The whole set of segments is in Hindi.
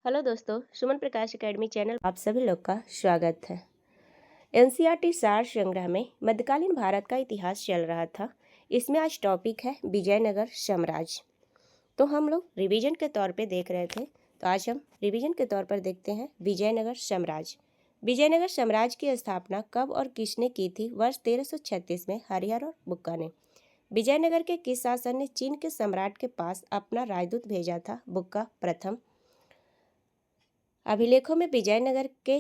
हेलो दोस्तों, सुमन प्रकाश एकेडमी चैनल आप सभी लोग का स्वागत है। एनसीईआरटी सार संग्रह में मध्यकालीन भारत का इतिहास चल रहा था। इसमें आज टॉपिक है विजयनगर साम्राज्य। तो हम लोग रिवीजन के तौर पे देख रहे थे, तो आज हम रिवीजन के तौर पर देखते हैं विजयनगर साम्राज्य। विजयनगर साम्राज्य की स्थापना कब और किसने की थी? वर्ष 1336 में हरिहर और बुक्का ने। विजयनगर के किस शासक ने चीन के सम्राट के पास अपना राजदूत भेजा था? बुक्का प्रथम। अभिलेखों में विजयनगर के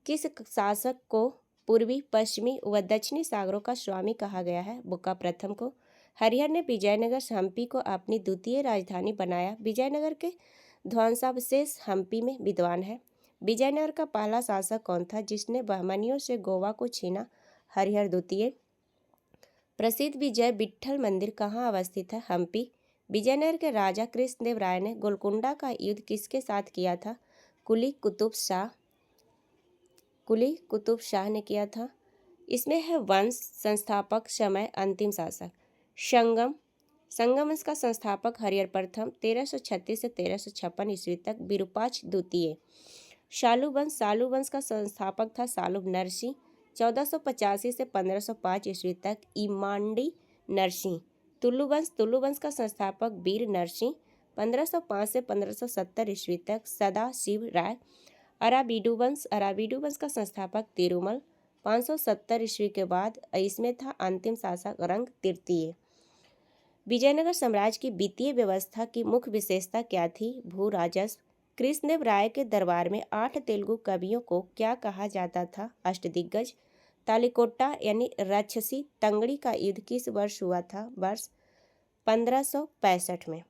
किस शासक को पूर्वी, पश्चिमी व दक्षिणी सागरों का स्वामी कहा गया है? बुक्का प्रथम को। हरिहर ने विजयनगर हम्पी को अपनी द्वितीय राजधानी बनाया। विजयनगर के ध्वंसावशेष हम्पी में विद्वान है। विजयनगर का पहला शासक कौन था जिसने बहमनियों से गोवा को छीना? हरिहर द्वितीय। प्रसिद्ध विजय विट्ठल मंदिर कहाँ अवस्थित है? हम्पी। विजयनगर के राजा कृष्णदेव राय ने गोलकुंडा का युद्ध किसके साथ किया था? कुली कुतुब शाह ने किया था। इसमें है वंश, संस्थापक, समय, अंतिम शासक। संगम वंश का संस्थापक हरिहर प्रथम 1336 से 1356 ईस्वी तक, विरूपाक्ष द्वितीय। शालू वंश का संस्थापक था सालुब नरसिंह 1485 से 1505 ईस्वी तक, इमांडी नरसिंह। तुलु वंश का संस्थापक वीर नरसिंह 1505 से 1570 ईस्वी तक, सदा शिव राय। अराबीडू वंश का संस्थापक तिरुमल 570 ईस्वी के बाद। इसमें था अंतिम शासक रंग तृतीय। विजयनगर साम्राज्य की वित्तीय व्यवस्था की मुख्य विशेषता क्या थी? भू राजस्व। कृष्णदेव राय के दरबार में 8 तेलुगु कवियों को क्या कहा जाता था? अष्टदिग्गज। तालिकोटा यानी राक्षसी तंगड़ी का युद्ध किस वर्ष हुआ था? वर्ष 1565 में।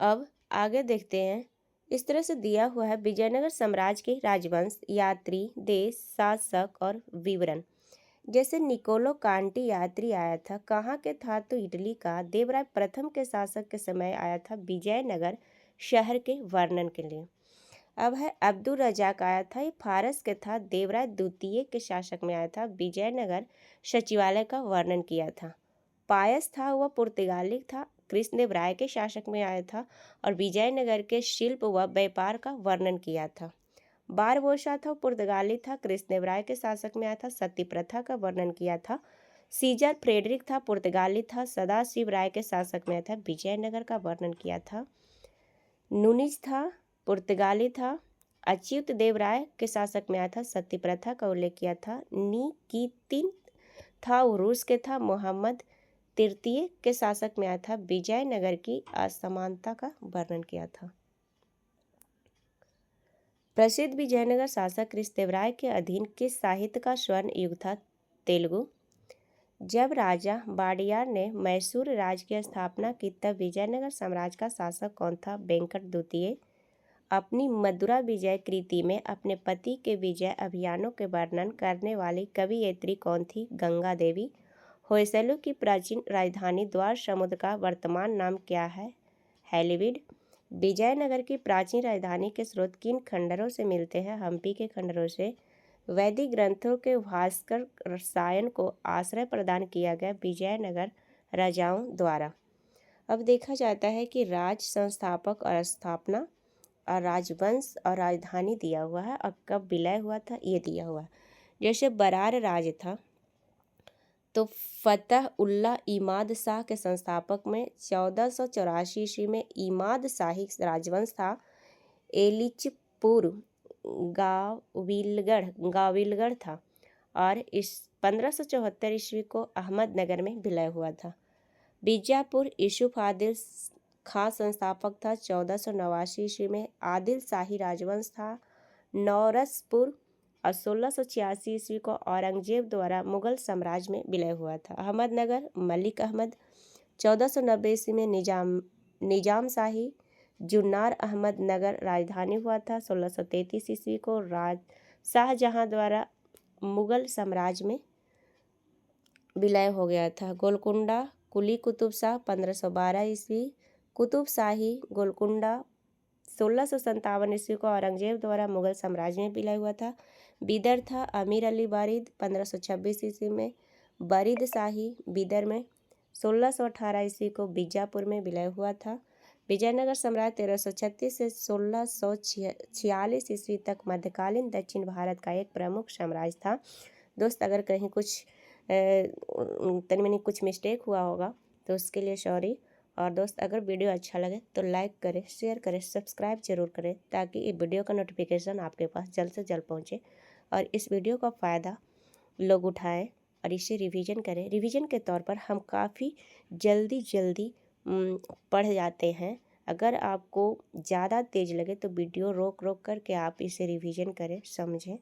अब आगे देखते हैं। इस तरह से दिया हुआ है विजयनगर साम्राज्य के राजवंश, यात्री, देश, शासक और विवरण। जैसे निकोलो कांटी यात्री आया था, कहाँ के था? तो इटली का। देवराय प्रथम के शासक के समय आया था विजयनगर शहर के वर्णन के लिए। अब है अब्दुल रजाक आया था, ये फारस के था। देवराय द्वितीय के शासक में आया था, विजयनगर सचिवालय का वर्णन किया था। पायस था, वह पुर्तगाली था, कृष्णदेव राय के शासक में आया था और विजयनगर के शिल्प व व्यापार का वर्णन किया था। बारबोसा था, पुर्तगाली था, कृष्णदेव राय के शासक में आया था, सती प्रथा का वर्णन किया था। सीजर फ्रेडरिक था, पुर्तगाली था, सदाशिव राय के शासक में आया था, विजयनगर का वर्णन किया था। नूनिज था, पुर्तगाली था, अच्युत देव राय के शासक में आया था, सती प्रथा का उल्लेख किया था। निकितिन था, रूस के था, मोहम्मद तृतीय के शासक में आया था, विजयनगर की असमानता का वर्णन किया था। प्रसिद्ध विजयनगर शासक कृष्णदेव राय के अधीन किस साहित्य का स्वर्ण युग था? तेलुगु। जब राजा वाडियार ने मैसूर राज्य की स्थापना की तब विजयनगर साम्राज्य का शासक कौन था? वेंकट द्वितीय। अपनी मदुरा विजय कृति में अपने पति के विजय अभियानों के वर्णन करने वाली कवियत्री कौन थी? गंगा देवी। होयसलों की प्राचीन राजधानी द्वार समुद्र का वर्तमान नाम क्या है? हैलीवीड। विजयनगर की प्राचीन राजधानी के स्रोत किन खंडरों से मिलते हैं? हम्पी के खंडरों से। वैदिक ग्रंथों के भास्कर रसायन को आश्रय प्रदान किया गया विजयनगर राजाओं द्वारा। अब देखा जाता है कि राज संस्थापक और स्थापना और राजवंश और राजधानी दिया हुआ है और कब विलय हुआ था ये दिया हुआ है। जैसे बरार राज था तो फतह उल्लाह इमाद शाह के संस्थापक में 1484 ईस्वी में इमाद शाही राजवंश था। एलिचपुर गाविलगढ़ था और इस 1574 ईस्वी को अहमदनगर में विलय हुआ था। बीजापुर यूसुफ आदिल खां संस्थापक था। 1489 ईस्वी में आदिल शाही राजवंश था। नौरसपुर और 1686 ईस्वी को औरंगजेब द्वारा मुगल साम्राज्य में विलय हुआ था। अहमदनगर मलिक अहमद। 1490 ईस्वी में निजाम शाही जुन्नार अहमदनगर राजधानी हुआ था। 1633 ईस्वी को शाहजहां द्वारा मुगल साम्राज्य में विलय हो गया था। गोलकुंडा कुली कुतुब शाह 1512 ईस्वी। कुतुब शाही गोलकुंडा 1657 ईस्वी को औरंगजेब द्वारा मुगल साम्राज्य में विलय हुआ था। बीदर था अमीर अली वारिद 1526 ईस्वी में। बरीद शाही बीदर में 1618 ईस्वी को बीजापुर में विलय हुआ था। विजयनगर साम्राज्य 1336 से 1646 ईस्वी तक मध्यकालीन दक्षिण भारत का एक प्रमुख साम्राज्य था। दोस्त अगर कहीं कुछ तनि मनी कुछ मिस्टेक हुआ होगा तो उसके लिए सॉरी। और दोस्त अगर वीडियो अच्छा लगे तो लाइक करें, शेयर करें, सब्सक्राइब जरूर करें ताकि ये वीडियो का नोटिफिकेशन आपके पास जल्द से जल्द पहुँचे और इस वीडियो का फ़ायदा लोग उठाएं और इसे रिवीजन करें। रिवीजन के तौर पर हम काफ़ी जल्दी पढ़ जाते हैं। अगर आपको ज़्यादा तेज़ लगे तो वीडियो रोक करके आप इसे रिवीजन करें, समझें